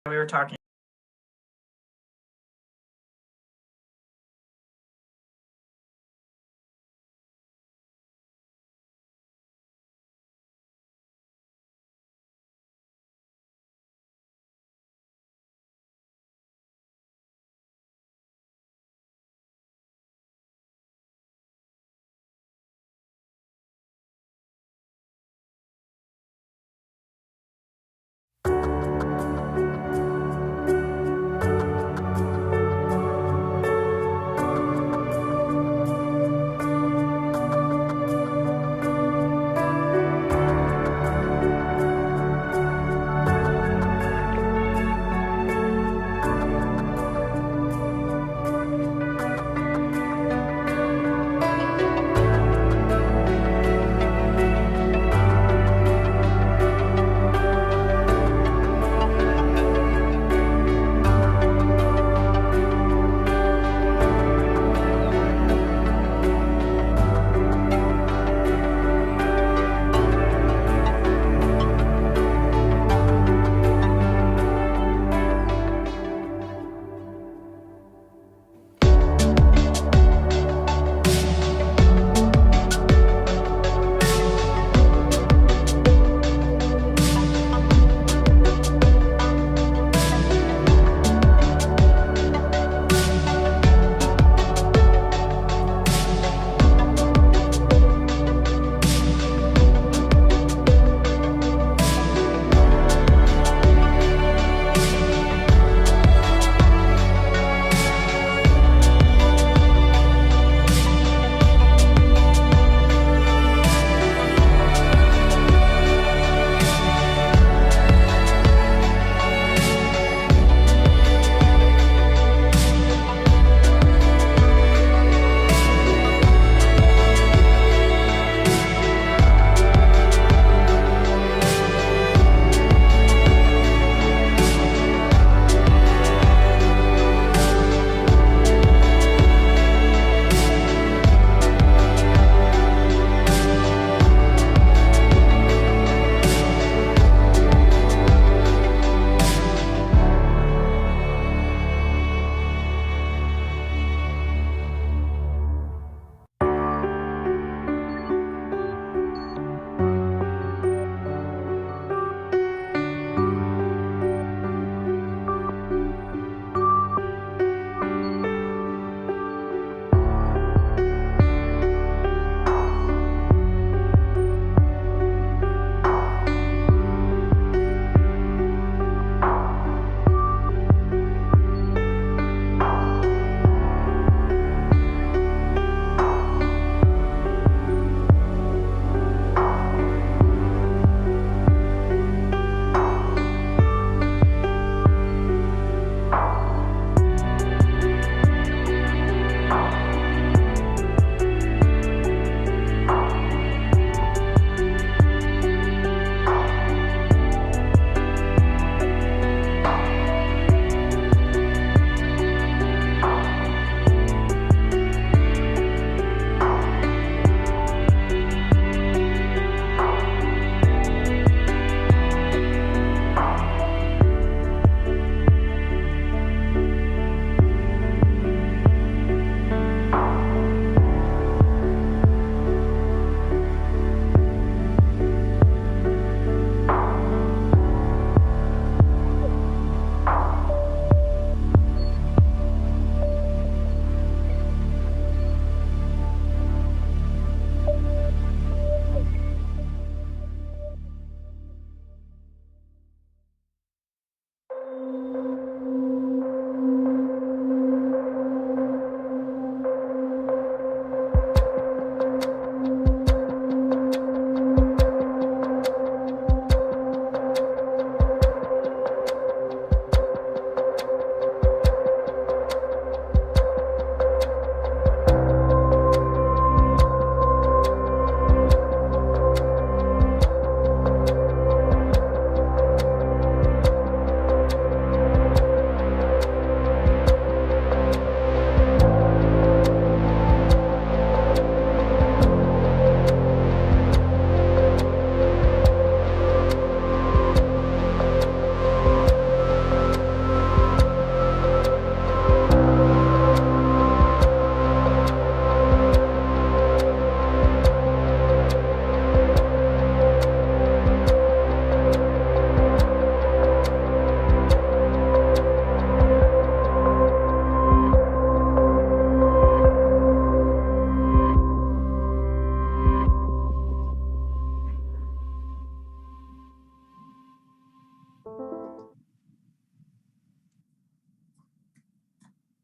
we were talking.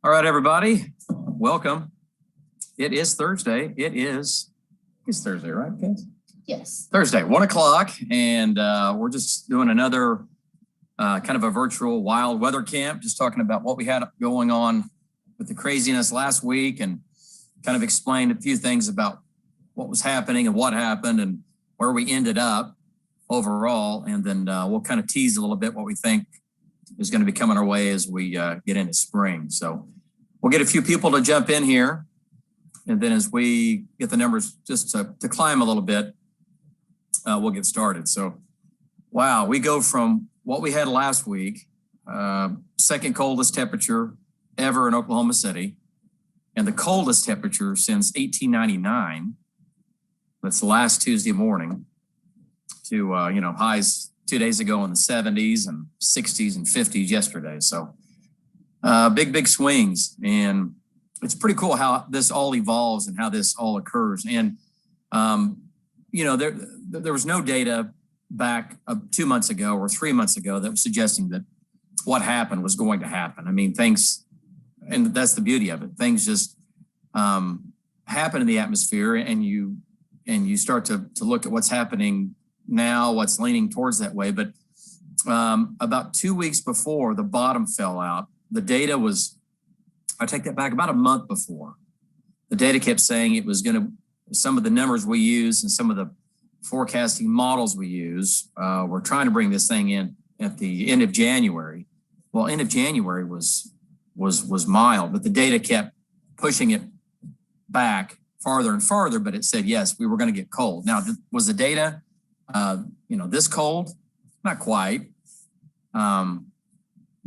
All right, everybody, welcome. It is Thursday. It's Thursday, right, kids? Yes. Thursday, 1 o'clock, and we're just doing another kind of a virtual wild weather camp, just talking about what we had going on with the craziness last week and kind of explained a few things about what was happening and what happened and where we ended up overall. And then we'll kind of tease a little bit what we think is going to be coming our way as we get into spring. So we'll get a few people to jump in here. And then as we get the numbers just to climb a little bit, we'll get started. So, wow, we go from what we had last week, second coldest temperature ever in Oklahoma City, and the coldest temperature since 1899. That's last Tuesday morning to, highs 2 days ago in the 70s and 60s and 50s yesterday. So big swings. And it's pretty cool how this all evolves and how this all occurs. And, there was no data back 2 months ago or 3 months ago that was suggesting that what happened was going to happen. I mean, things, and that's the beauty of it. Things just happen in the atmosphere, and you start to look at what's happening now, what's leaning towards that way. But about 2 weeks before the bottom fell out, the data was, I take that back, about a month before. The data kept saying it was going to, some of the numbers we use and some of the forecasting models we use, we're trying to bring this thing in at the end of January. Well, end of January was mild, but the data kept pushing it back farther and farther, but it said, yes, we were going to get cold. Now, was the data, this cold? Not quite.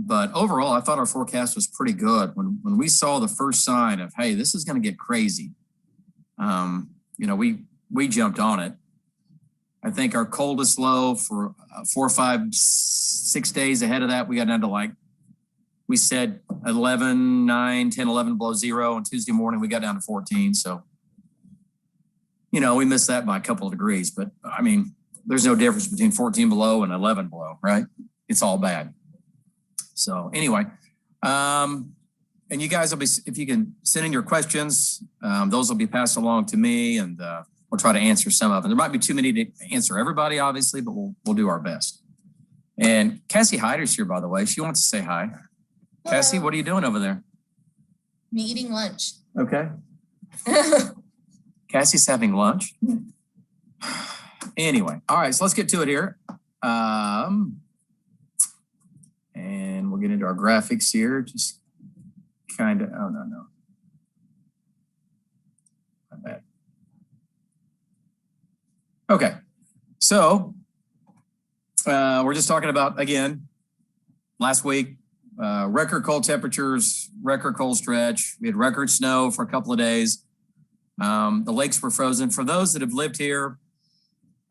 But overall, I thought our forecast was pretty good. When we saw the first sign of, hey, this is going to get crazy, we jumped on it. I think our coldest low for 4, 5, 6 days ahead of that, we got down to we said 11, 9, 10, 11 below zero. On Tuesday morning, we got down to 14. So, we missed that by a couple of degrees. But, I mean, there's no difference between 14 below and 11 below, right? It's all bad. So, anyway, and you guys will be, if you can send in your questions, those will be passed along to me, and we'll try to answer some of them. There might be too many to answer everybody, obviously, but we'll do our best. And Cassie Hyder's here, by the way. She wants to say hi. Hello. Cassie, what are you doing over there? I'm eating lunch. Okay. Cassie's having lunch. Anyway, all right, so let's get to it here. And we'll get into our graphics here. Just kind of, oh, no. Not bad. Okay, so we're just talking about, again, last week, record cold temperatures, record cold stretch. We had record snow for a couple of days. The lakes were frozen. For those that have lived here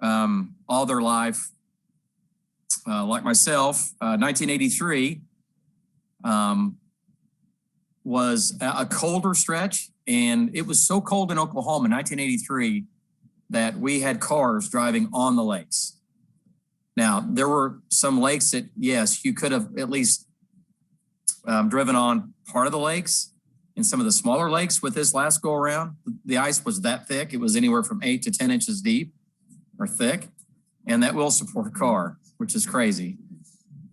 all their life, like myself, 1983 was a colder stretch. And it was so cold in Oklahoma in 1983 that we had cars driving on the lakes. Now, there were some lakes that, yes, you could have at least driven on part of the lakes. In some of the smaller lakes with this last go around, the ice was that thick. It was anywhere from 8 to 10 inches deep or thick. And that will support a car, which is crazy.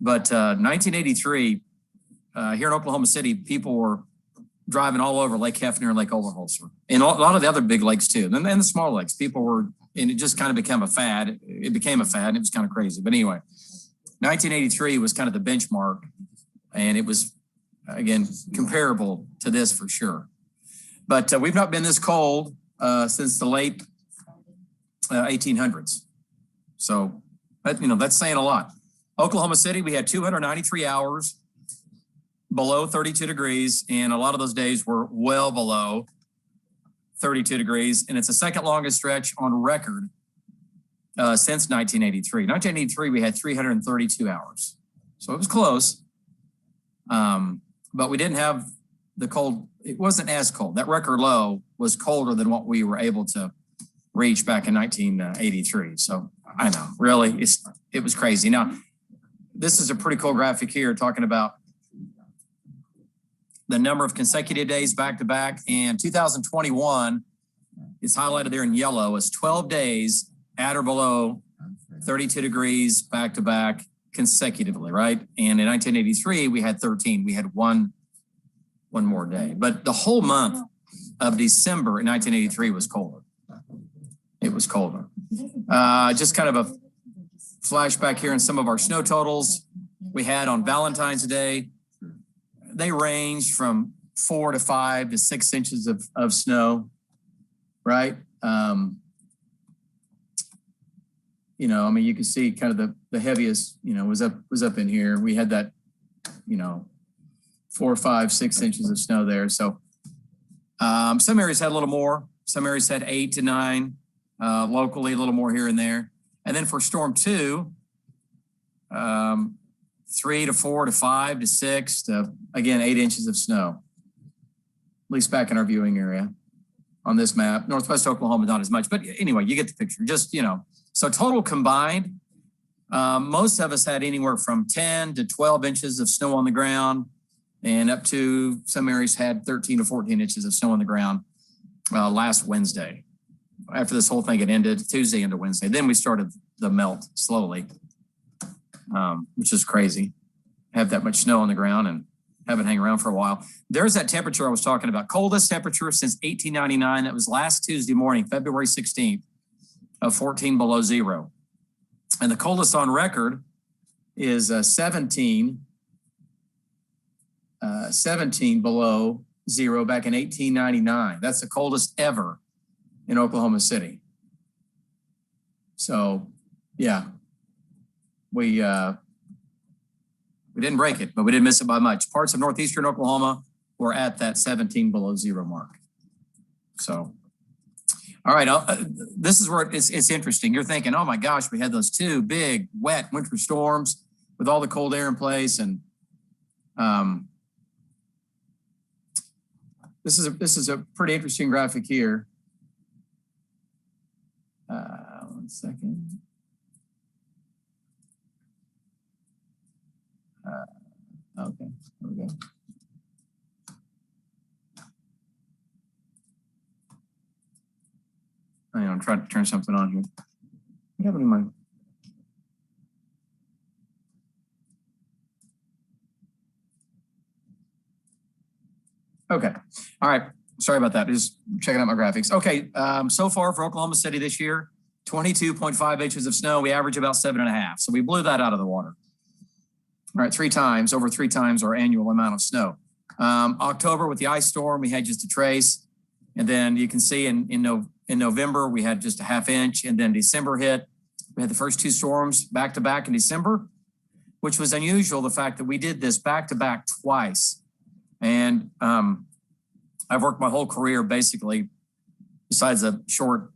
But 1983, here in Oklahoma City, people were driving all over Lake Hefner and Lake Oberholzer, and a lot of the other big lakes too. And then the small lakes, people were, and it just kind of became a fad. It became a fad, and it was kind of crazy. But anyway, 1983 was kind of the benchmark, and it was, again, comparable to this for sure. But we've not been this cold since the late 1800s. So, that's saying a lot. Oklahoma City, we had 293 hours below 32 degrees, and a lot of those days were well below 32 degrees, and it's the second longest stretch on record since 1983. 1983, we had 332 hours. So it was close, but we didn't have the cold. It wasn't as cold. That record low was colder than what we were able to reach back in 1983. So I know, really, it was crazy. Now, this is a pretty cool graphic here talking about the number of consecutive days back to back. And 2021 is highlighted there in yellow as 12 days at or below 32 degrees back to back consecutively, right? And in 1983, we had 13. We had one more day. But the whole month of December in 1983 was colder. It was colder. Just kind of a flashback here in some of our snow totals we had on Valentine's Day. They ranged from 4 to 5 to 6 inches of snow, right? You know, I mean, you can see kind of the heaviest, you know, was up in here. We had that, you know, 4, 5, 6 inches of snow there. So some areas had a little more. Some areas had 8 to 9. Locally, a little more here and there. And then for storm 2, 3 to 4 to 5 to 6 to, again, 8 inches of snow, at least back in our viewing area on this map. Northwest Oklahoma, not as much, but anyway, you get the picture. Just, you know, so total combined, most of us had anywhere from 10 to 12 inches of snow on the ground, and up to some areas had 13 to 14 inches of snow on the ground last Wednesday. After this whole thing had ended, Tuesday into Wednesday. Then we started the melt slowly, which is crazy. Have that much snow on the ground and have it hang around for a while. There's that temperature I was talking about. Coldest temperature since 1899. That was last Tuesday morning, February 16th, of 14 below zero. And the coldest on record is 17 below zero back in 1899. That's the coldest ever in Oklahoma City. So, yeah, we didn't break it, but we didn't miss it by much. Parts of northeastern Oklahoma were at that 17 below zero mark. So, all right, this is where it's interesting. You're thinking, oh my gosh, we had those 2 big, wet winter storms with all the cold air in place, and this is a pretty interesting graphic here. 1 second. Okay, there we go. I'm trying to turn something on here. What happened to my? Okay, all right. Sorry about that. Just checking out my graphics. Okay, so far for Oklahoma City this year, 22.5 inches of snow. We average about 7.5. So we blew that out of the water. All right, over three times our annual amount of snow. October with the ice storm, we had just a trace. And then you can see in November, we had just a ½ inch. And then December hit. We had the first 2 storms back to back in December, which was unusual, the fact that we did this back to back twice. And I've worked my whole career basically, besides a short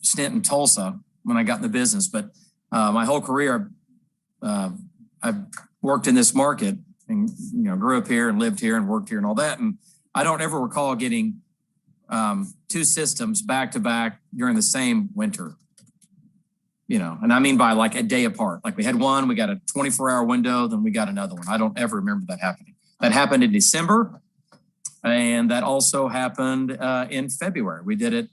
stint in Tulsa when I got in the business, but my whole career, I've worked in this market and, you know, grew up here and lived here and worked here and all that. And I don't ever recall getting 2 systems back to back during the same winter, you know, and I mean by like a day apart. Like we had one, we got a 24-hour window, then we got another one. I don't ever remember that happening. That happened in December, and that also happened in February. We did it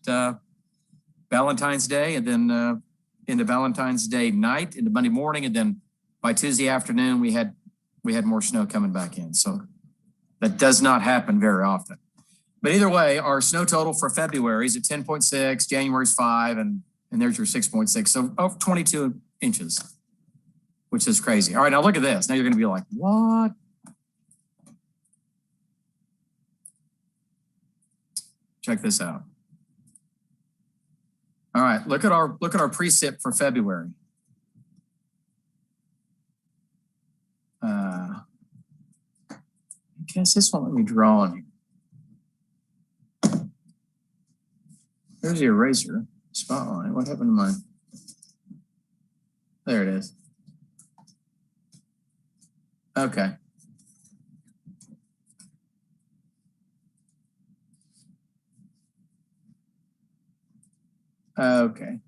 Valentine's Day, and then into Valentine's Day night, into Monday morning, and then by Tuesday afternoon, we had more snow coming back in. So that does not happen very often. But either way, our snow total for February is at 10.6, January's 5, and there's your 6.6. So 22 inches, which is crazy. All right, now look at this. Now you're going to be like, what? Check this out. All right, look at our precip for February. I guess this won't let me draw on here. There's the eraser spotlight. What happened to mine? There it is. Okay. Okay.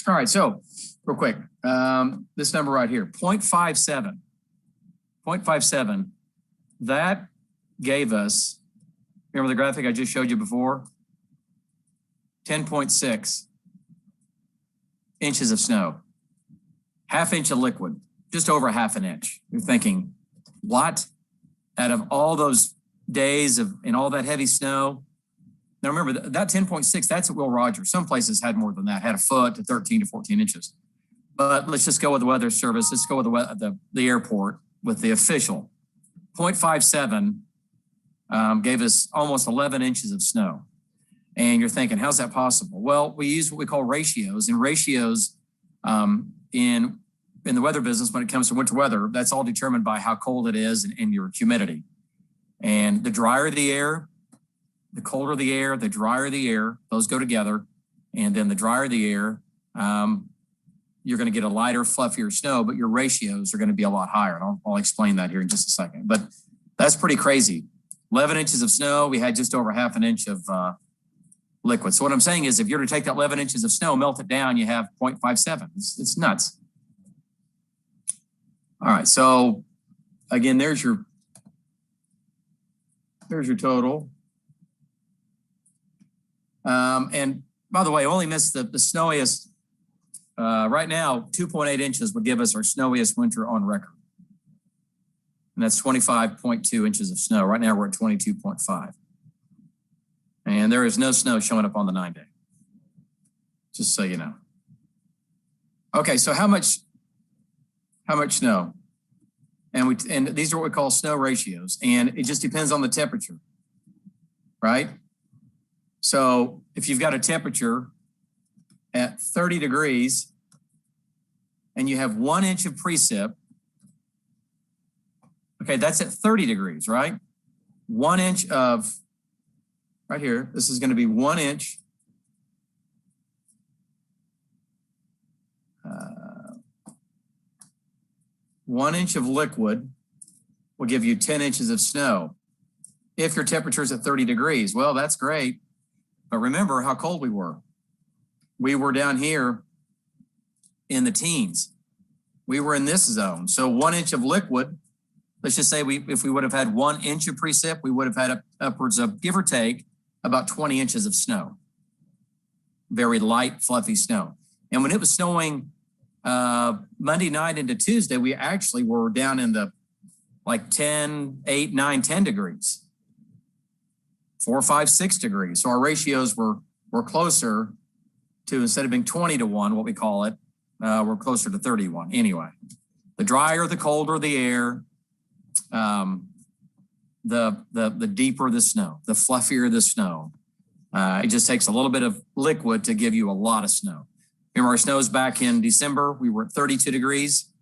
All right, so real quick, this number right here, 0.57. 0.57. That gave us, remember the graphic I just showed you before? 10.6 inches of snow. Half inch of liquid, just over half an inch. You're thinking, what? Out of all those days and all that heavy snow? Now remember, that 10.6, that's at Will Rogers. Some places had more than that, had a foot to 13 to 14 inches. But let's just go with the Weather Service. Let's go with the airport with the official. 0.57 gave us almost 11 inches of snow. And you're thinking, how's that possible? Well, we use what we call ratios. And ratios in the weather business, when it comes to winter weather, that's all determined by how cold it is and your humidity. And the drier the air, the colder the air, the drier the air, those go together. And then the drier the air, you're going to get a lighter, fluffier snow, but your ratios are going to be a lot higher. And I'll explain that here in just a second. But that's pretty crazy. 11 inches of snow, we had just over half an inch of liquid. So what I'm saying is if you're to take that 11 inches of snow, melt it down, you have 0.57. It's nuts. All right, so again, there's your total. And by the way, only missed the snowiest. Right now, 2.8 inches would give us our snowiest winter on record. And that's 25.2 inches of snow. Right now, we're at 22.5. And there is no snow showing up on the 9-day, just so you know. Okay, so how much snow? And these are what we call snow ratios, and it just depends on the temperature, right? So if you've got a temperature at 30 degrees and you have 1 inch of precip, okay, that's at 30 degrees, right? 1 inch of, right here, this is going to be 1 inch. 1 inch of liquid will give you 10 inches of snow. If your temperature is at 30 degrees, well, that's great. But remember how cold we were. We were down here in the teens. We were in this zone. So 1 inch of liquid, let's just say if we would have had 1 inch of precip, we would have had upwards of, give or take, about 20 inches of snow. Very light, fluffy snow. And when it was snowing Monday night into Tuesday, we actually were down in the like 10, 8, 9, 10 degrees. 4, 5, 6 degrees. So our ratios were closer to, instead of being 20 to 1, what we call it, we're closer to 31. Anyway, the drier, the colder the air, the deeper the snow, the fluffier the snow. It just takes a little bit of liquid to give you a lot of snow. Remember our snows back in December, we were at 32 degrees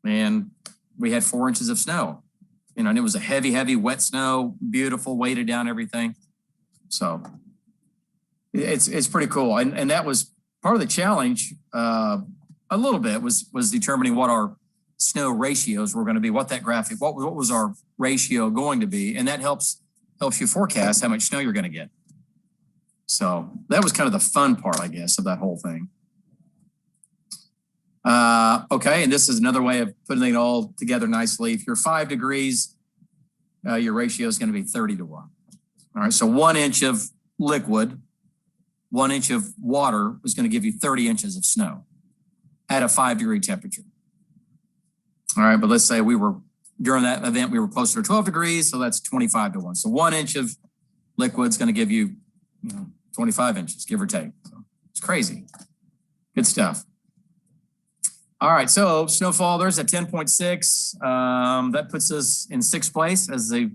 and we had 4 inches of snow. You know, and it was a heavy, heavy, wet snow, beautiful, weighted down everything. So it's pretty cool. And that was part of the challenge a little bit was determining what our snow ratios were going to be, what that graphic, what was our ratio going to be. And that helps you forecast how much snow you're going to get. So that was kind of the fun part, I guess, of that whole thing. Okay, and this is another way of putting it all together nicely. If you're 5 degrees, your ratio is going to be 30 to 1. All right, so 1 inch of liquid, 1 inch of water is going to give you 30 inches of snow at a 5-degree temperature. All right, but let's say during that event, we were closer to 12 degrees, so that's 25 to 1. So 1 inch of liquid is going to give you, 25 inches, give or take. So it's crazy. Good stuff. All right, so snowfall, there's a 10.6. That puts us in 6th place as the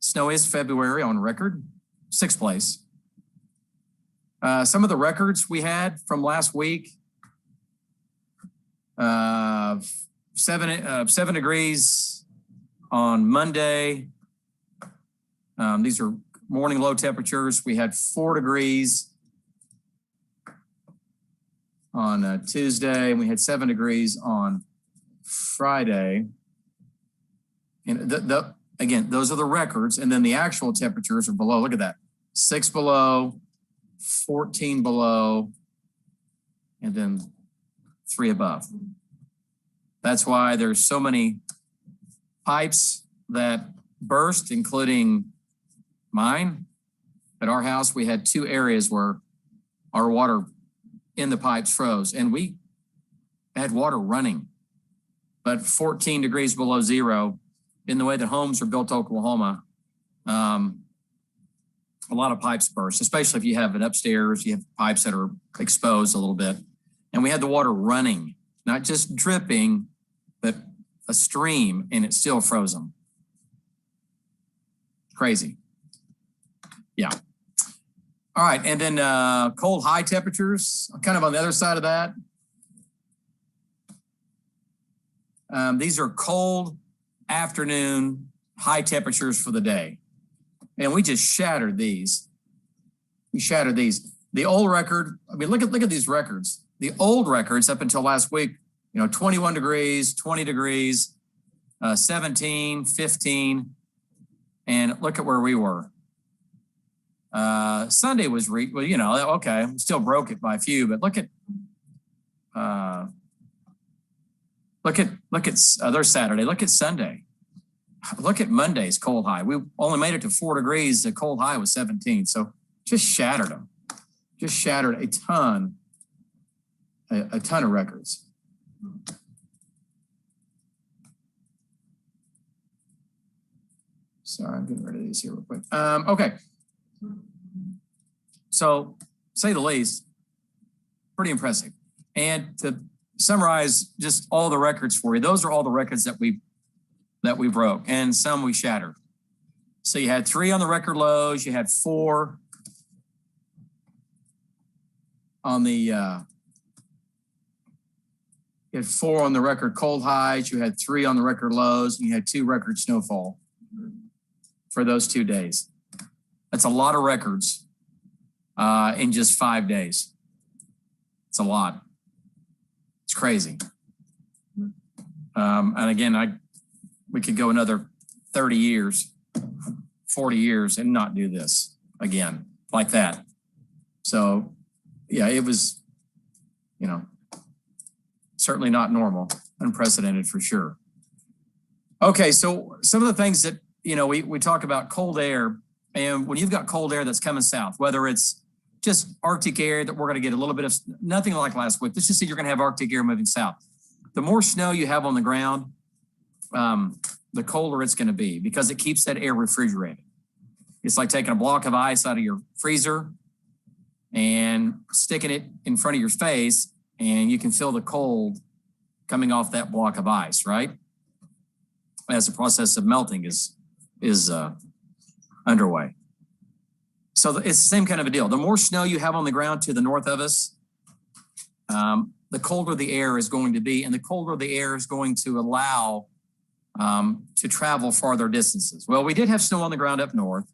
snowiest February on record, 6th place. Some of the records we had from last week, 7 degrees on Monday. These are morning low temperatures. We had 4 degrees on Tuesday, and we had 7 degrees on Friday. And again, those are the records, and then the actual temperatures are below. Look at that, 6 below, 14 below, and then 3 above. That's why there's so many pipes that burst, including mine. At our house, we had 2 areas where our water in the pipes froze, and we had water running, but 14 degrees below zero. In the way that homes are built, Oklahoma, a lot of pipes burst, especially if you have it upstairs, you have pipes that are exposed a little bit. And we had the water running, not just dripping, but a stream, and it still froze them. Crazy. Yeah. All right, and then cold high temperatures, kind of on the other side of that. These are cold afternoon high temperatures for the day. And we just shattered these. We shattered these. The old record, I mean, look at these records. The old records up until last week, 21 degrees, 20 degrees, 17, 15. And look at where we were. Sunday was, okay, still broke it by a few, but look at there's Saturday. Look at Sunday. Look at Monday's cold high. We only made it to 4 degrees. The cold high was 17. So just shattered them. Just shattered a ton of records. Sorry, I'm getting rid of these here real quick. Okay. So, say the least, pretty impressive. And to summarize just all the records for you, those are all the records that we broke, and some we shattered. So you had 3 on the record lows, you had 4 on the record cold highs, you had 3 on the record lows, and you had 2 record snowfall for those 2 days. That's a lot of records in just 5 days. It's a lot. It's crazy. And again, we could go another 30 years, 40 years and not do this again like that. So yeah, it was, certainly not normal, unprecedented for sure. Okay, so some of the things that, we talk about cold air, and when you've got cold air that's coming south, whether it's just Arctic air that we're going to get a little bit of, nothing like last week. Let's just say you're going to have Arctic air moving south. The more snow you have on the ground, the colder it's going to be because it keeps that air refrigerated. It's like taking a block of ice out of your freezer and sticking it in front of your face, and you can feel the cold coming off that block of ice, right? As the process of melting is underway. So it's the same kind of a deal. The more snow you have on the ground to the north of us, the colder the air is going to be, and the colder the air is going to allow to travel farther distances. Well, we did have snow on the ground up north,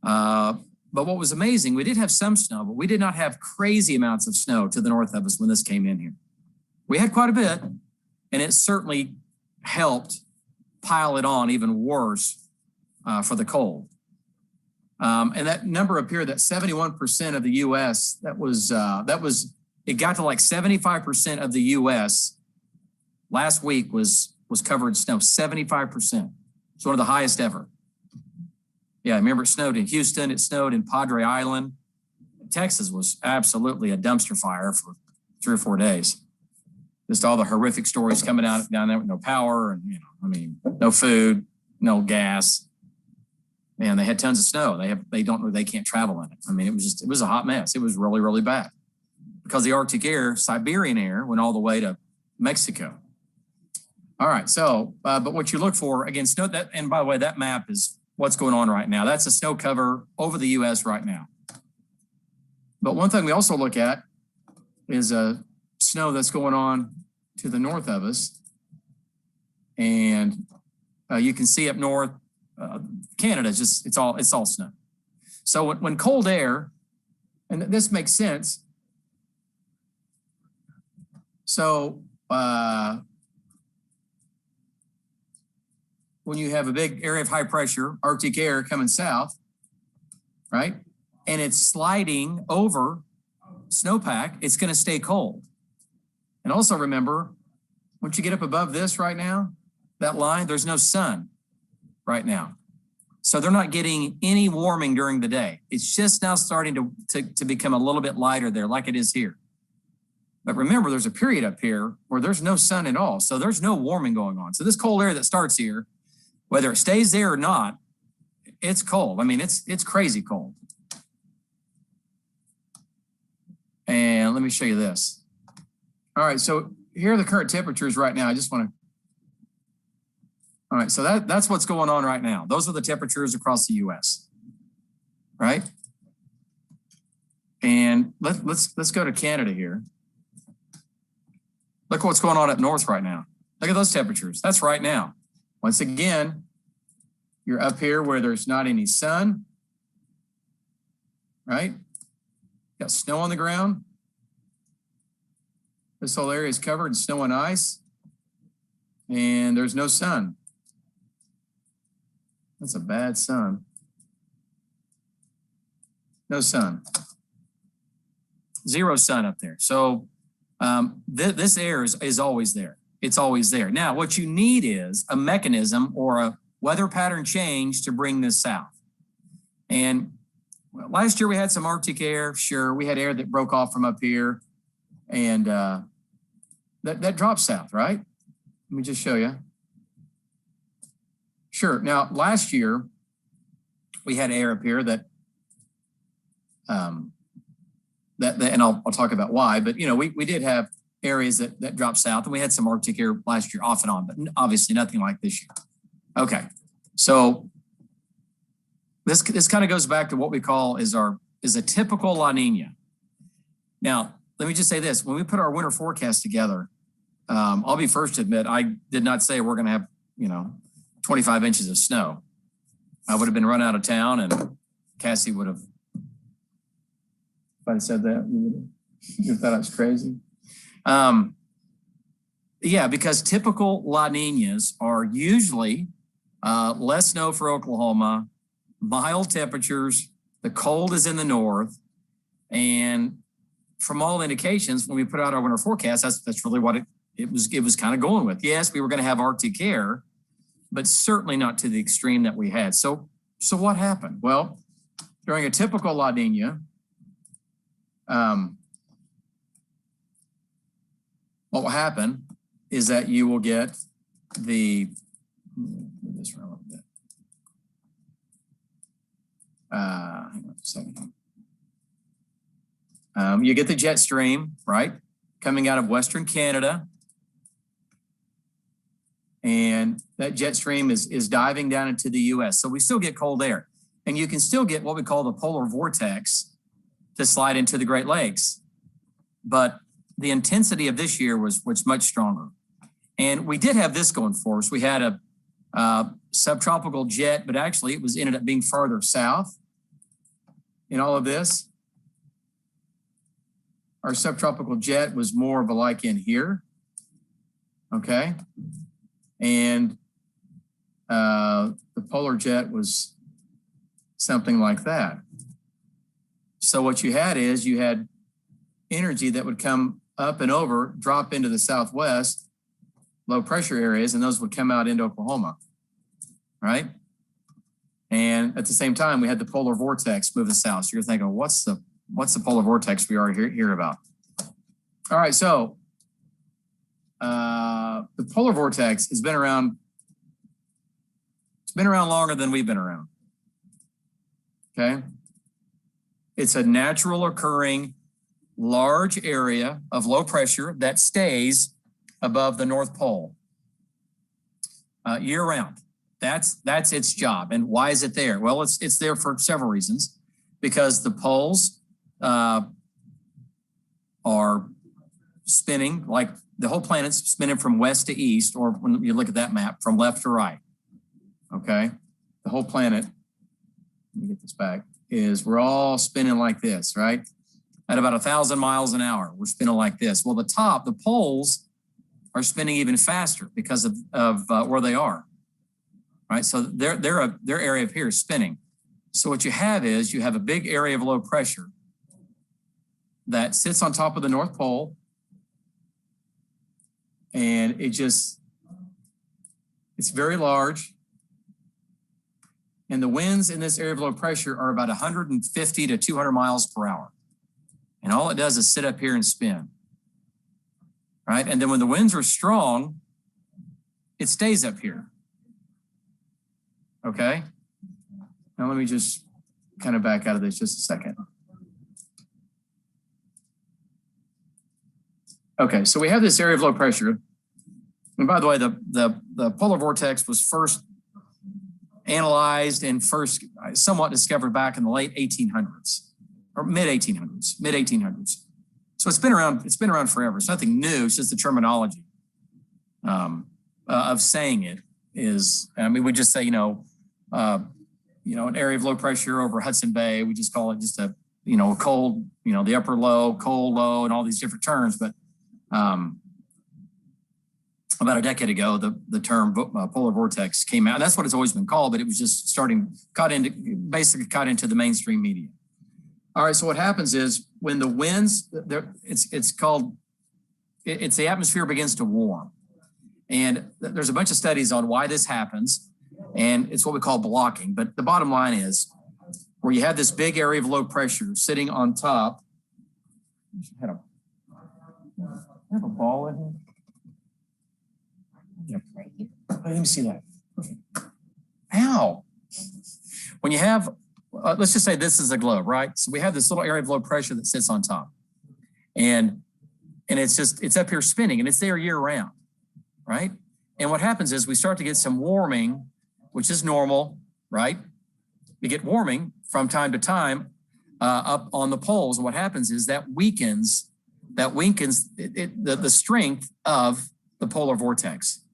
but what was amazing, we did have some snow, but we did not have crazy amounts of snow to the north of us when this came in here. We had quite a bit, and it certainly helped pile it on even worse for the cold. And that number up here, that 71% of the U.S., it got to like 75% of the U.S. last week was covered in snow, 75%. It's one of the highest ever. Yeah, I remember it snowed in Houston. It snowed in Padre Island. Texas was absolutely a dumpster fire for 3 or 4 days. Just all the horrific stories coming out down there with no power and, no food, no gas. Man, they had tons of snow. They can't travel in it. It was a hot mess. It was really, really bad because the Arctic air, Siberian air, went all the way to Mexico. All right. So, but what you look for again, snow. And by the way, that map is what's going on right now. That's a snow cover over the U.S. right now. But one thing we also look at is snow that's going on to the north of us, and you can see up north. Canada is just, it's all snow. So when cold air, and this makes sense. So when you have a big area of high pressure, Arctic air coming south, right? And it's sliding over snowpack, it's going to stay cold. And also remember, once you get up above this right now, that line, there's no sun right now. So they're not getting any warming during the day. It's just now starting to become a little bit lighter there like it is here. But remember, there's a period up here where there's no sun at all. So there's no warming going on. So this cold air that starts here, whether it stays there or not, it's cold. I mean, it's crazy cold. And let me show you this. All right, so here are the current temperatures right now. I just want to. All right, so that's what's going on right now. Those are the temperatures across the U.S. Right? And let's go to Canada here. Look what's going on up north right now. Look at those temperatures. That's right now. Once again, you're up here where there's not any sun, right? Got snow on the ground. This whole area is covered in snow and ice, and there's no sun. That's a bad sun. No sun. Zero sun up there. So this air is always there. It's always there. Now, what you need is a mechanism or a weather pattern change to bring this south. And last year we had some Arctic air. Sure, we had air that broke off from up here, and that dropped south, right? Let me just show you. Sure. Now, last year we had air up here that and I'll talk about why, but you know, we did have areas that dropped south, and we had some Arctic air last year off and on, but obviously nothing like this year. Okay. So this kind of goes back to what we call is a typical La Nina. Now, let me just say this. When we put our winter forecast together, I'll be first to admit, I did not say we're going to have, 25 inches of snow. I would have been run out of town, and Cassie would have, if I'd said that, you thought I was crazy. Yeah, because typical La Ninas are usually less snow for Oklahoma, mild temperatures, the cold is in the north, and from all indications, when we put out our winter forecast, that's really what it was kind of going with. Yes, we were going to have Arctic air, but certainly not to the extreme that we had. So what happened? Well, during a typical La Nina, what will happen is that you will get the, move this around a little bit. Hang on a second. You get the jet stream, right? Coming out of Western Canada. And that jet stream is diving down into the U.S. So we still get cold air. And you can still get what we call the polar vortex to slide into the Great Lakes. But the intensity of this year was much stronger. And we did have this going for us. We had a subtropical jet, but actually it ended up being farther south in all of this. Our subtropical jet was more of a like in here, okay? And the polar jet was something like that. So what you had is you had energy that would come up and over, drop into the southwest, low pressure areas, and those would come out into Oklahoma, right? And at the same time, we had the polar vortex moving south. So you're thinking, what's the polar vortex we already hear about? All right, so the polar vortex has been around. It's been around longer than we've been around. Okay, it's a natural occurring large area of low pressure that stays above the North Pole year round. That's its job. And why is it there? Well, it's there for several reasons. Because the poles are spinning, like the whole planet's spinning from west to east, or when you look at that map, from left to right. Okay, the whole planet, let me get this back, we're all spinning like this, right? At about 1,000 miles an hour, we're spinning like this. Well, the poles are spinning even faster because of where they are, right? So their area up here is spinning. So what you have is you have a big area of low pressure that sits on top of the North Pole, and it's It's very large. And the winds in this area of low pressure are about 150 to 200 miles per hour. And all it does is sit up here and spin. Right? And then when the winds are strong, it stays up here. Okay? Now let me just kind of back out of this just a second. Okay, so we have this area of low pressure. And by the way, the polar vortex was first analyzed and first somewhat discovered back in the late 1800s or mid 1800s. So it's been around forever. It's nothing new. It's just the terminology of saying it is. I mean, we just say, an area of low pressure over Hudson Bay. We just call it just a, cold, the upper low, cold low, and all these different terms. But about a decade ago, the term polar vortex came out. That's what it's always been called, but it was just caught into the mainstream media. All right, so what happens is when the winds, it's the atmosphere begins to warm. And there's a bunch of studies on why this happens, and it's what we call blocking. But the bottom line is where you have this big area of low pressure sitting on top. I have a ball in here. Let me see that. Okay. Ow. When you have, let's just say this is a globe, right? So we have this little area of low pressure that sits on top. And it's up here spinning, and it's there year round, right? And what happens is we start to get some warming, which is normal, right? We get warming from time to time up on the poles. And what happens is that weakens the strength of the polar vortex.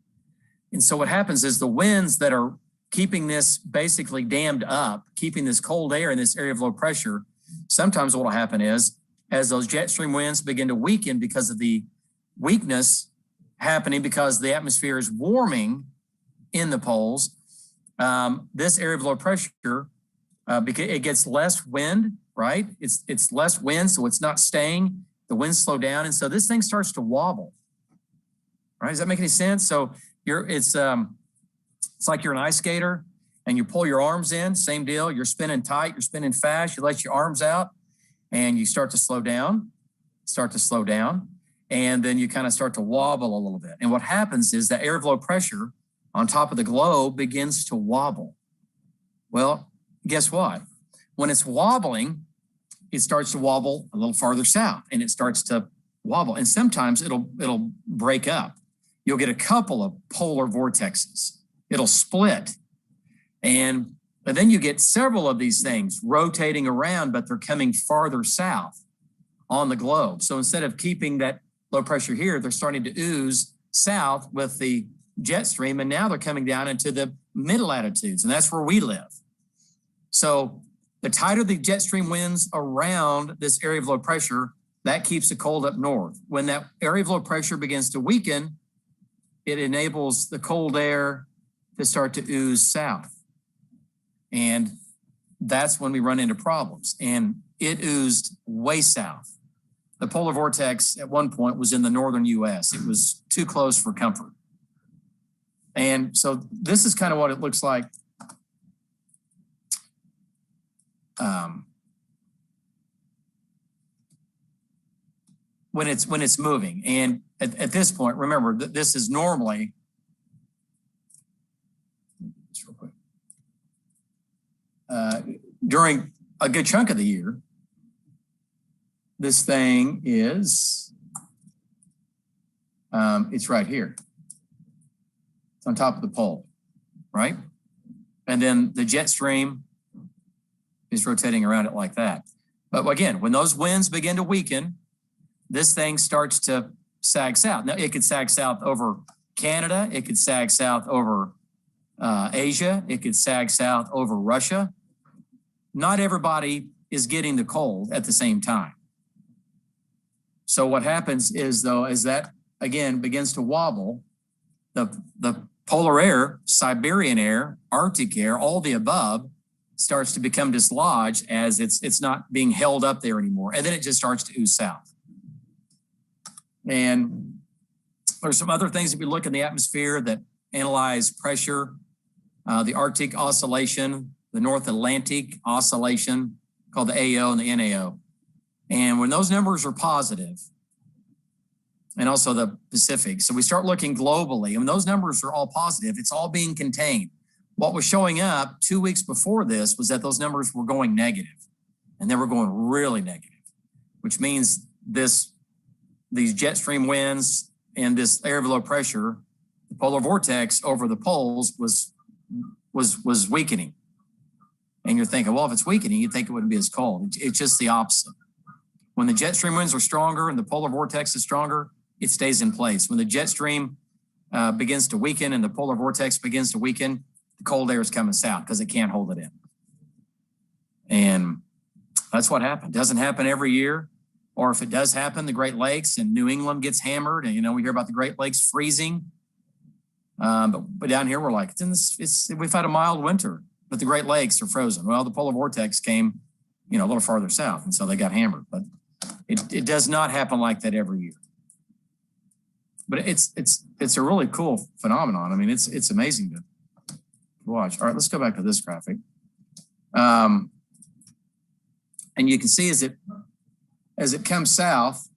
And so what happens is the winds that are keeping this basically dammed up, keeping this cold air in this area of low pressure, sometimes what will happen is as those jet stream winds begin to weaken because of the weakness happening because the atmosphere is warming in the poles, this area of low pressure, because it gets less wind, right? It's less wind, so it's not staying. The winds slow down, and so this thing starts to wobble. Right? Does that make any sense? So it's like you're an ice skater and you pull your arms in, same deal. You're spinning tight, you're spinning fast, you let your arms out and you start to slow down, and then you kind of start to wobble a little bit. And what happens is that area of low pressure on top of the globe begins to wobble. Well, guess what? When it's wobbling, it starts to wobble a little farther south and it starts to wobble. And sometimes it'll break up. You'll get a couple of polar vortexes. It'll split. And then you get several of these things rotating around, but they're coming farther south on the globe. So instead of keeping that low pressure here, they're starting to ooze south with the jet stream, and now they're coming down into the mid latitudes, and that's where we live. So the tighter the jet stream winds around this area of low pressure, that keeps the cold up north. When that area of low pressure begins to weaken, it enables the cold air to start to ooze south. And that's when we run into problems. And it oozed way south. The polar vortex at one point was in the northern US. It was too close for comfort. And so this is kind of what it looks like. When it's moving. And at this point, remember, this is normally, just real quick, during a good chunk of the year, this thing is, it's right here. It's on top of the pole, right? And then the jet stream is rotating around it like that. But again, when those winds begin to weaken, this thing starts to sag south. Now, it could sag south over Canada. It could sag south over Asia. It could sag south over Russia. Not everybody is getting the cold at the same time. So what happens is, though, as that, again, begins to wobble, the polar air, Siberian air, Arctic air, all the above, starts to become dislodged as it's not being held up there anymore. And then it just starts to ooze south. And there's some other things that we look in the atmosphere that analyze pressure, the Arctic oscillation, the North Atlantic oscillation, called the AO and the NAO. And when those numbers are positive, and also the Pacific, so we start looking globally, and when those numbers are all positive, it's all being contained. What was showing up 2 weeks before this was that those numbers were going negative, and they were going really negative, which means these jet stream winds and this area of low pressure, the polar vortex over the poles was weakening. And you're thinking, well, if it's weakening, you'd think it wouldn't be as cold. It's just the opposite. When the jet stream winds are stronger and the polar vortex is stronger, it stays in place. When the jet stream begins to weaken and the polar vortex begins to weaken, the cold air is coming south because it can't hold it in. And that's what happened. It doesn't happen every year. Or if it does happen, the Great Lakes and New England gets hammered. And, we hear about the Great Lakes freezing. But down here, we're like, we've had a mild winter, but the Great Lakes are frozen. Well, the polar vortex came, a little farther south, and so they got hammered. But it does not happen like that every year. But it's a really cool phenomenon. I mean, it's amazing to watch. All right, let's go back to this graphic. And you can see as it comes south,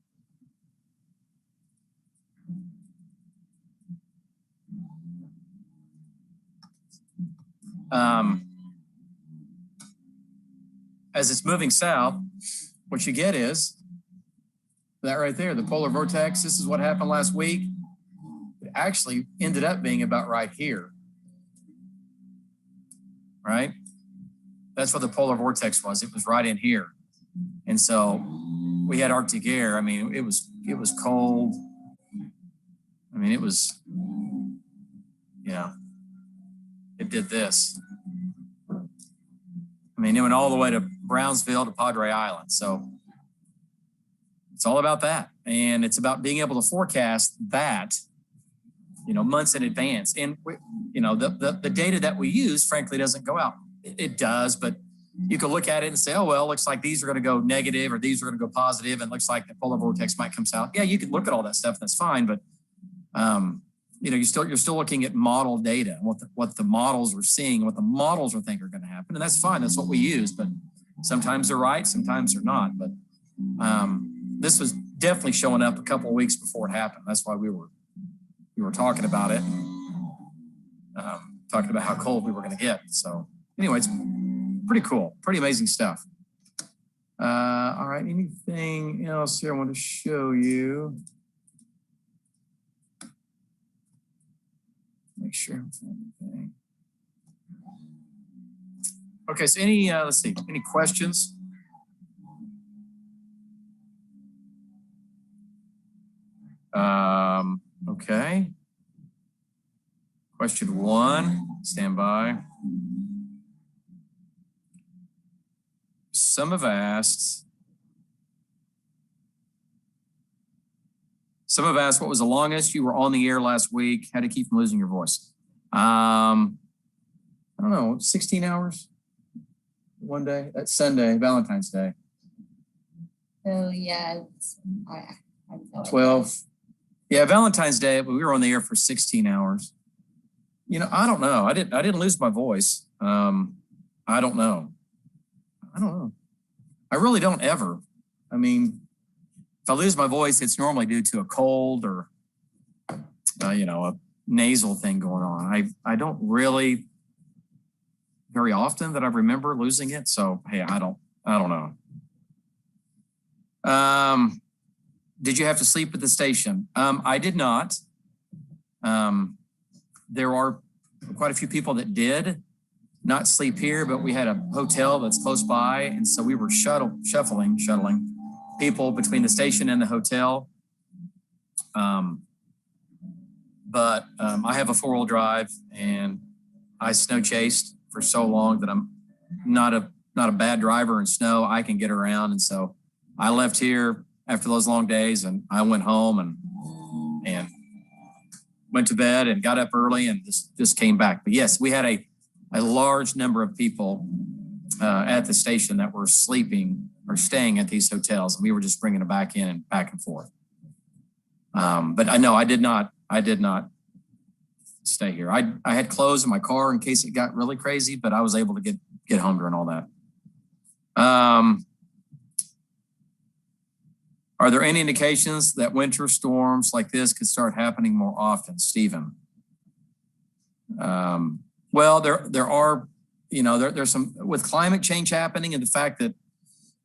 as it's moving south, what you get is that right there, the polar vortex. This is what happened last week. It actually ended up being about right here, right? That's what the polar vortex was. It was right in here. And so we had Arctic air. I mean, it was cold. I mean, it was, it did this. I mean, it went all the way to Brownsville to Padre Island. So it's all about that. And it's about being able to forecast that, months in advance. And, the data that we use, frankly, doesn't go out. It does, but you can look at it and say, oh, well, looks like these are going to go negative or these are going to go positive, and looks like the polar vortex might come south. Yeah, you can look at all that stuff. That's fine. But, you're still looking at model data, what the models are seeing, what the models are think are going to happen. And that's fine. That's what we use. But sometimes they're right. Sometimes they're not. But this was definitely showing up a couple of weeks before it happened. That's why we were talking about it, talking about how cold we were going to get. So anyway, it's pretty cool, pretty amazing stuff. All right, anything else here I want to show you? Make sure I'm finding anything. Okay, so let's see, any questions? Okay. Question 1, stand by. Some have asked what was the longest you were on the air last week? How to keep from losing your voice? I don't know, 16 hours one day. That's Sunday, Valentine's Day. Oh, yeah. I know 12. Yeah, Valentine's Day, but we were on the air for 16 hours. I don't know. I didn't lose my voice. I don't know. I really don't ever. I mean, if I lose my voice, it's normally due to a cold or, a nasal thing going on. I don't really very often that I remember losing it. So, hey, I don't know. Did you have to sleep at the station? I did not. There are quite a few people that did not sleep here, but we had a hotel that's close by. And so we were shuttling people between the station and the hotel. But I have a 4-wheel drive, and I snow chased for so long that I'm not a bad driver in snow. I can get around. And so I left here after those long days, and I went home and went to bed and got up early and just came back. But yes, we had a large number of people at the station that were sleeping or staying at these hotels, and we were just bringing them back in and back and forth. But I know I did not stay here. I had clothes in my car in case it got really crazy, but I was able to get home during all that. Are there any indications that winter storms like this could start happening more often, Stephen? Well, there are, there's some, with climate change happening and the fact that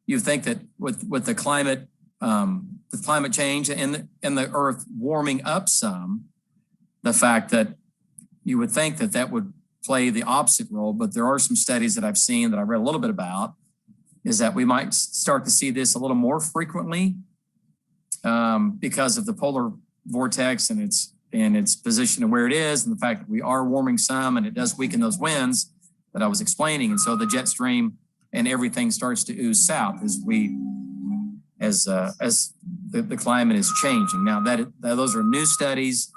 you think that with the climate change and the earth warming up some, the fact that you would think that would play the opposite role, but there are some studies that I've seen that I read a little bit about, is that we might start to see this a little more frequently because of the polar vortex and its position and where it is, and the fact that we are warming some, and it does weaken those winds that I was explaining, and so the jet stream and everything starts to ooze south as the climate is changing. Now those are new studies.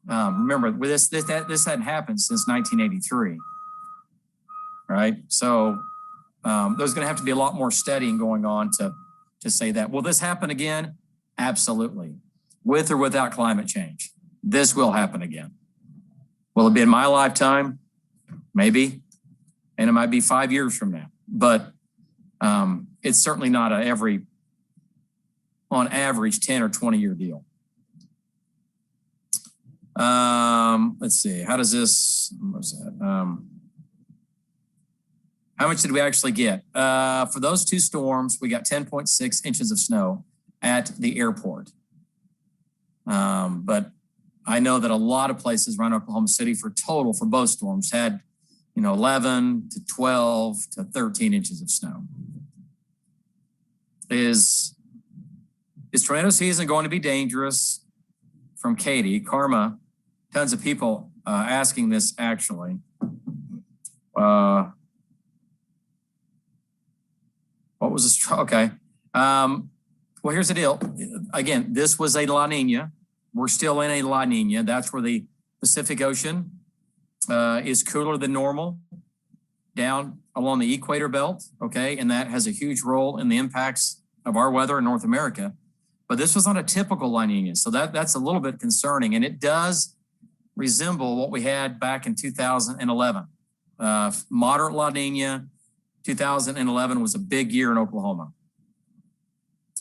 Remember, this hadn't happened since 1983, right? So there's going to have to be a lot more studying going on to say that. Will this happen again? Absolutely. With or without climate change, this will happen again. Will it be in my lifetime? Maybe. And it might be 5 years from now. But it's certainly not on average, 10 or 20-year deal. Let's see. How does this, what was that? How much did we actually get? For those two storms, we got 10.6 inches of snow at the airport. But I know that a lot of places around Oklahoma City for both storms had, 11 to 12 to 13 inches of snow. Is tornado season going to be dangerous? From Katie, Karma, tons of people asking this actually. What was this? Okay. Well, here's the deal. Again, this was a La Nina. We're still in a La Nina. That's where the Pacific Ocean is cooler than normal down along the equator belt, okay? And that has a huge role in the impacts of our weather in North America. But this was not a typical La Nina, so that's a little bit concerning. And it does resemble what we had back in 2011. Moderate La Nina, 2011 was a big year in Oklahoma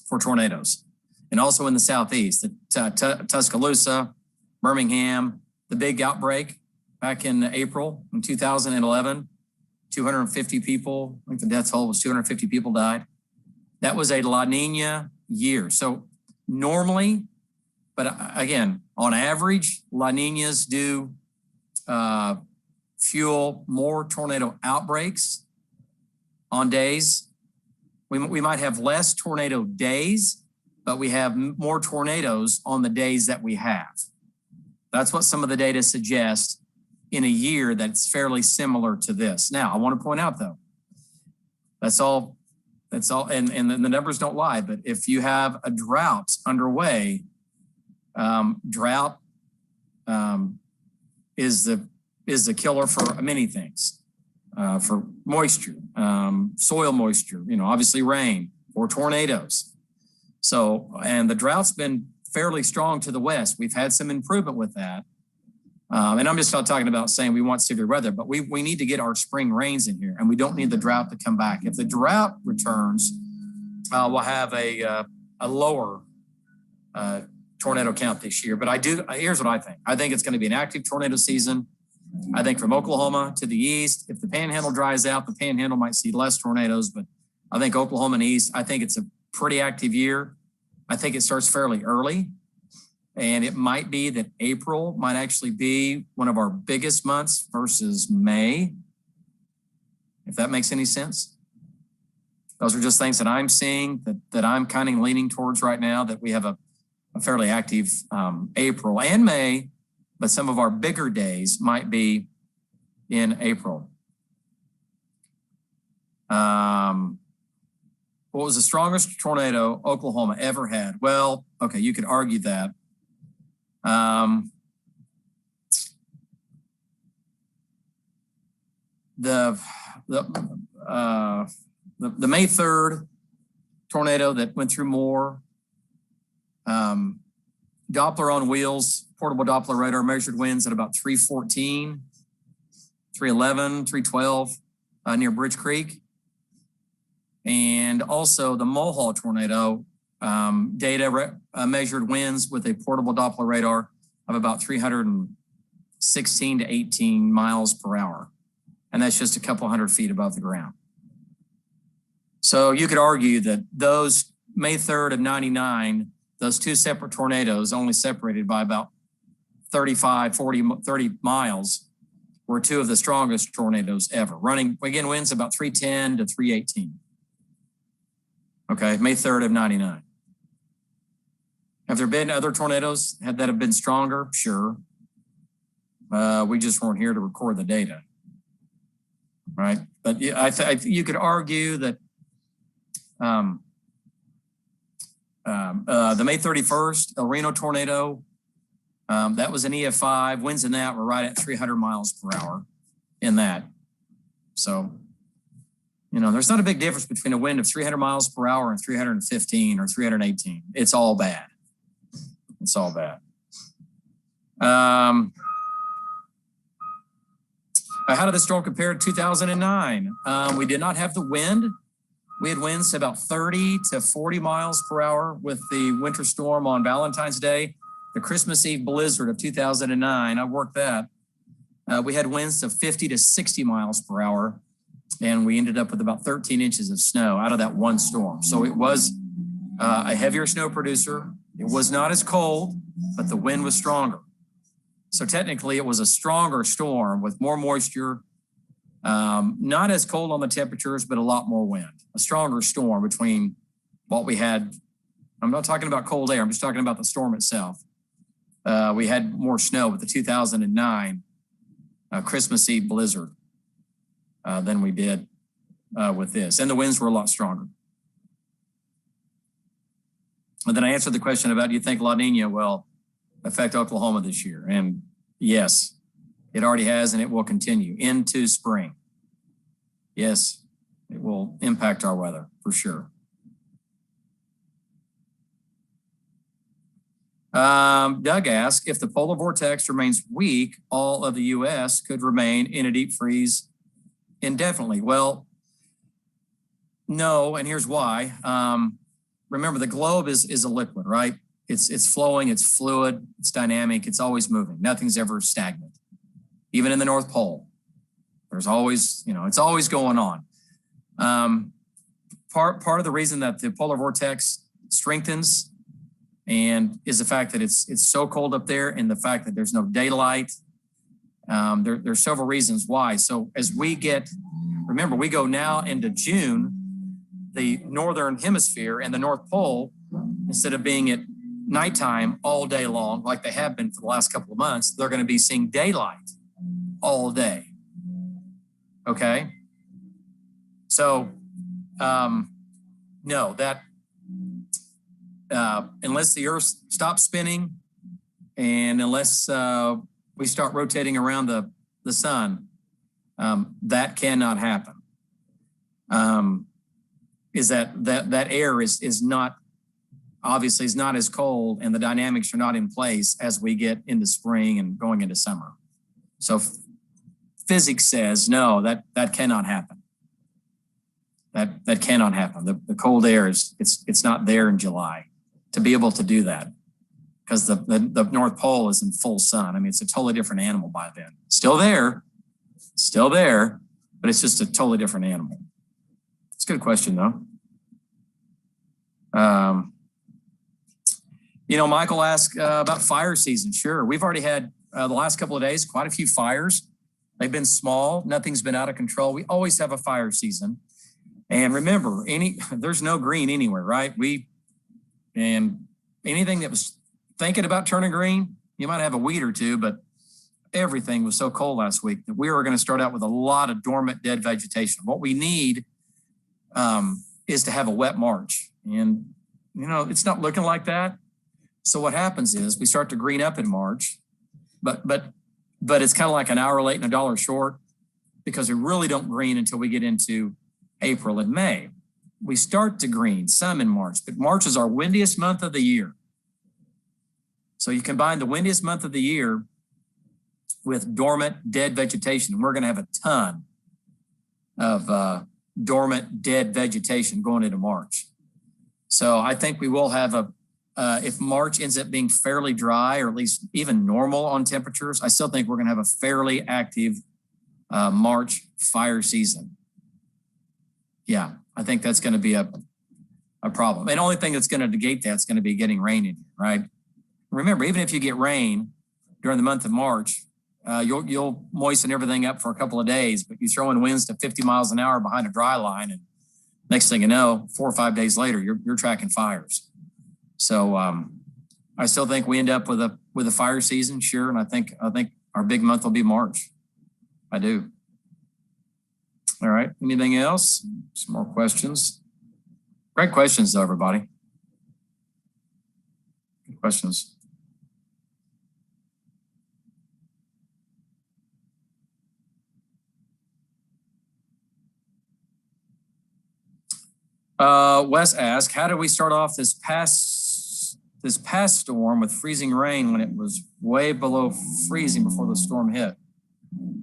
for tornadoes. And also in the Southeast, Tuscaloosa, Birmingham, the big outbreak back in April in 2011, 250 people, I think the death toll was 250 people died. That was a La Nina year. So normally, but again, on average, La Ninas do fuel more tornado outbreaks on days. We might have less tornado days, but we have more tornadoes on the days that we have. That's what some of the data suggests in a year that's fairly similar to this. Now, I want to point out though, that's all, and the numbers don't lie, but if you have a drought underway, drought is the killer for many things, for moisture, soil moisture, obviously rain or tornadoes. So, and the drought's been fairly strong to the west. We've had some improvement with that. And I'm just not talking about saying we want severe weather, but we need to get our spring rains in here, and we don't need the drought to come back. If the drought returns, we'll have a lower tornado count this year. But here's what I think. I think it's going to be an active tornado season. I think from Oklahoma to the east, if the panhandle dries out, the panhandle might see less tornadoes, but I think Oklahoma and east, I think it's a pretty active year. I think it starts fairly early. And it might be that April might actually be one of our biggest months versus May, if that makes any sense. Those are just things that I'm seeing, that I'm kind of leaning towards right now, that we have a fairly active April and May, but some of our bigger days might be in April. What was the strongest tornado Oklahoma ever had? Well, okay, you could argue that. The May 3rd tornado that went through Moore, Doppler on wheels, portable Doppler radar measured winds at about 314, 311, 312 near Bridge Creek. And also the Mulhall tornado data measured winds with a portable Doppler radar of about 316 to 18 miles per hour. And that's just a couple hundred feet above the ground. So you could argue that those May 3rd of 99, those two separate tornadoes only separated by about 35, 40, 30 miles were two of the strongest tornadoes ever, running, again, winds about 310 to 318. Okay, May 3rd of 99. Have there been other tornadoes that have been stronger? Sure. We just weren't here to record the data, right? But you could argue that the May 31st El Reno tornado, that was an EF5. Winds in that were right at 300 miles per hour in that. So, you know, there's not a big difference between a wind of 300 miles per hour and 315 or 318. It's all bad. It's all bad. How did the storm compare to 2009? We did not have the wind. We had winds to about 30 to 40 miles per hour with the winter storm on Valentine's Day. The Christmas Eve blizzard of 2009, I worked that. We had winds of 50 to 60 miles per hour, and we ended up with about 13 inches of snow out of that one storm. So it was a heavier snow producer. It was not as cold, but the wind was stronger. So technically it was a stronger storm with more moisture, not as cold on the temperatures, but a lot more wind. A stronger storm between what we had. I'm not talking about cold air. I'm just talking about the storm itself. We had more snow with the 2009 Christmas Eve blizzard than we did with this. And the winds were a lot stronger. And then I answered the question about, do you think La Nina will affect Oklahoma this year? And yes, it already has, and it will continue into spring. Yes, it will impact our weather for sure. Doug asked, if the polar vortex remains weak, all of the U.S. could remain in a deep freeze indefinitely. Well, no, and here's why. Remember, the globe is a liquid, right? It's flowing, it's fluid, it's dynamic, it's always moving. Nothing's ever stagnant. Even in the North Pole, there's always, you know, it's always going on. Part of the reason that the polar vortex strengthens and is the fact that it's so cold up there, and the fact that there's no daylight. There's several reasons why. So as we get, remember, we go now into June, the northern hemisphere and the North Pole, instead of being at nighttime all day long, like they have been for the last couple of months, they're going to be seeing daylight all day. Okay. So, no, that, unless the earth stops spinning and unless we start rotating around the sun, that cannot happen. Is that air is not, obviously is not as cold, and the dynamics are not in place as we get into spring and going into summer. So physics says, no, that cannot happen. That cannot happen. The cold air it's not there in July to be able to do that, because the North Pole is in full sun. I mean, it's a totally different animal by then. Still there, but it's just a totally different animal. It's a good question, though. You know, Michael asked about fire season. Sure, we've already had the last couple of days quite a few fires. They've been small. Nothing's been out of control. We always have a fire season. And remember, there's no green anywhere, right? And anything that was thinking about turning green, you might have a weed or two, but everything was so cold last week that we were going to start out with a lot of dormant, dead vegetation. What we need is to have a wet March. And, you know, it's not looking like that. So what happens is we start to green up in March, but it's kind of like an hour late and $1 short, because we really don't green until we get into April and May. We start to green some in March, but March is our windiest month of the year. So you combine the windiest month of the year with dormant, dead vegetation. We're going to have a ton of dormant, dead vegetation going into March. So I think we will have if March ends up being fairly dry or at least even normal on temperatures, I still think we're going to have a fairly active March fire season. Yeah, I think that's going to be a problem. And the only thing that's going to negate that's going to be getting rain in here, right? Remember, even if you get rain during the month of March, you'll moisten everything up for a couple of days, but you throw in winds to 50 miles an hour behind a dry line, and next thing you know, 4 or 5 days later, you're tracking fires. So I still think we end up with a fire season, sure, and I think our big month will be March. I do. All right. Anything else? Some more questions. Great questions, though, everybody. Good questions. Wes asked, how did we start off this past storm with freezing rain when it was way below freezing before the storm hit?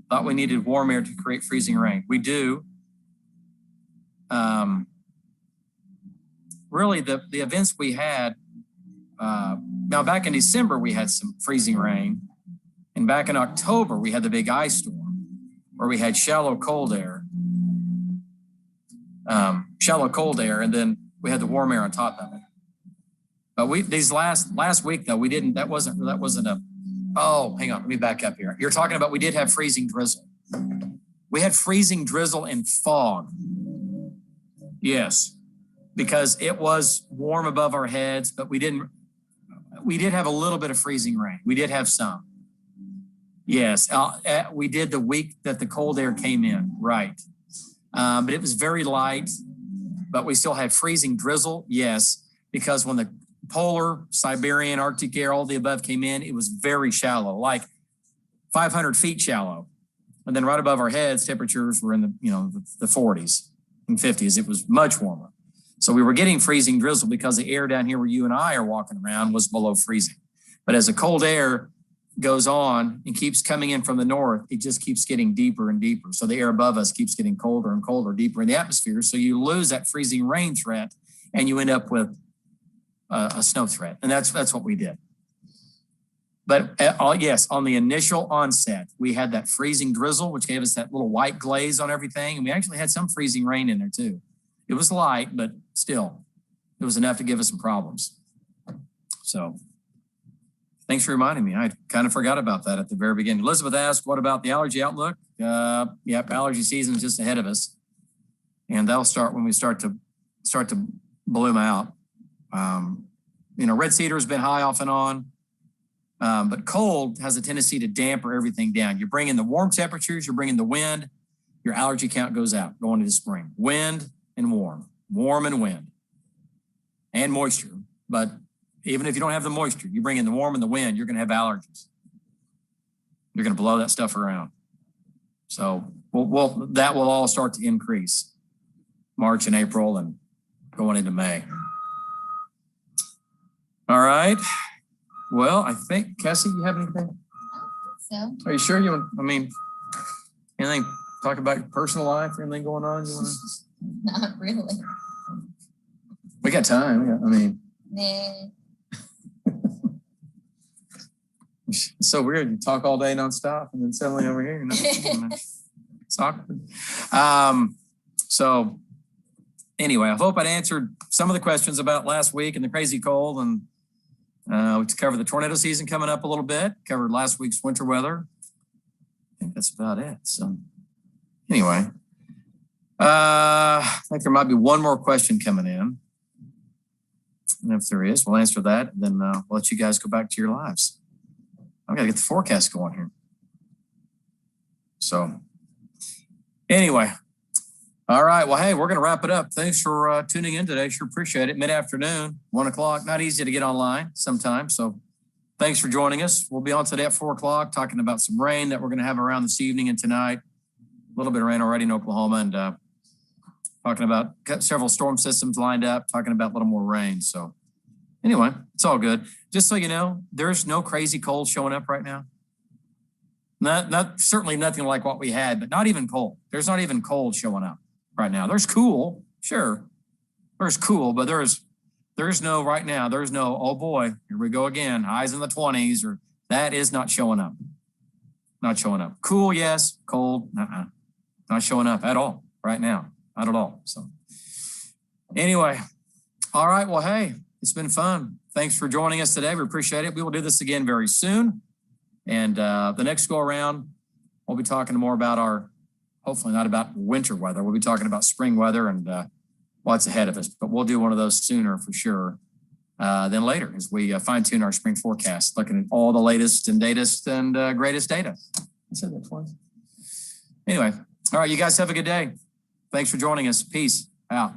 Thought we needed warm air to create freezing rain. We do. Really, the events we had, now back in December, we had some freezing rain. And back in October, we had the big ice storm where we had shallow cold air. And then we had the warm air on top of it. But these last week though, we didn't, that wasn't a, oh, hang on, let me back up here. You're talking about, we did have freezing drizzle. We had freezing drizzle and fog. Yes, because it was warm above our heads, but we did have a little bit of freezing rain. We did have some. Yes, we did the week that the cold air came in, right. But it was very light, but we still had freezing drizzle, yes, because when the polar, Siberian, Arctic air, all the above came in, it was very shallow, like 500 feet shallow. And then right above our heads, temperatures were in the 40s and 50s. It was much warmer. So we were getting freezing drizzle because the air down here where you and I are walking around was below freezing. But as the cold air goes on and keeps coming in from the north, it just keeps getting deeper and deeper. So the air above us keeps getting colder and colder, deeper in the atmosphere. So you lose that freezing rain threat and you end up with a snow threat. And that's what we did. But yes, on the initial onset, we had that freezing drizzle, which gave us that little white glaze on everything. And we actually had some freezing rain in there too. It was light, but still, it was enough to give us some problems. So thanks for reminding me. I kind of forgot about that at the very beginning. Elizabeth asked, what about the allergy outlook? Yep, allergy season is just ahead of us. And that'll start when we start to bloom out. Red cedar has been high off and on, but cold has a tendency to damper everything down. You bring in the warm temperatures, you bring in the wind, your allergy count goes out going into spring. Wind and warm and wind and moisture. But even if you don't have the moisture, you bring in the warm and the wind, you're going to have allergies. You're going to blow that stuff around. So that will all start to increase March and April and going into May. All right. Well, I think, Cassie, you have anything? So. Are you sure anything, talk about your personal life or anything going on? Not really. We got time. Nah. It's so weird. You talk all day nonstop and then suddenly over here, it's awkward. So anyway, I hope I'd answered some of the questions about last week and the crazy cold, and we covered the tornado season coming up a little bit, covered last week's winter weather. I think that's about it. So anyway, I think there might be one more question coming in. And if there is, we'll answer that. And then we'll let you guys go back to your lives. I've got to get the forecast going here. So anyway, all right. Well, hey, we're going to wrap it up. Thanks for tuning in today. Sure appreciate it. Mid-afternoon, 1 o'clock. Not easy to get online sometimes. So thanks for joining us. We'll be on today at 4 o'clock talking about some rain that we're going to have around this evening and tonight. A little bit of rain already in Oklahoma, and talking about several storm systems lined up, talking about a little more rain. So anyway, it's all good. just so you know, there's no crazy cold showing up right now. Not certainly nothing like what we had, but not even cold. There's not even cold showing up right now. There's cool, sure. There's cool, but there's no right now. There's no, oh boy, here we go again. Highs in the 20s, or that is not showing up. Not showing up. Cool, yes. Cold, not showing up at all right now. Not at all. So anyway, all right. Well, hey, it's been fun. Thanks for joining us today. We appreciate it. We will do this again very soon. And the next go around, we'll be talking more about hopefully not about winter weather. We'll be talking about spring weather and what's ahead of us. But we'll do one of those sooner for sure than later as we fine tune our spring forecast, looking at all the latest and greatest data. I said that twice. Anyway, all right, you guys have a good day. Thanks for joining us. Peace out.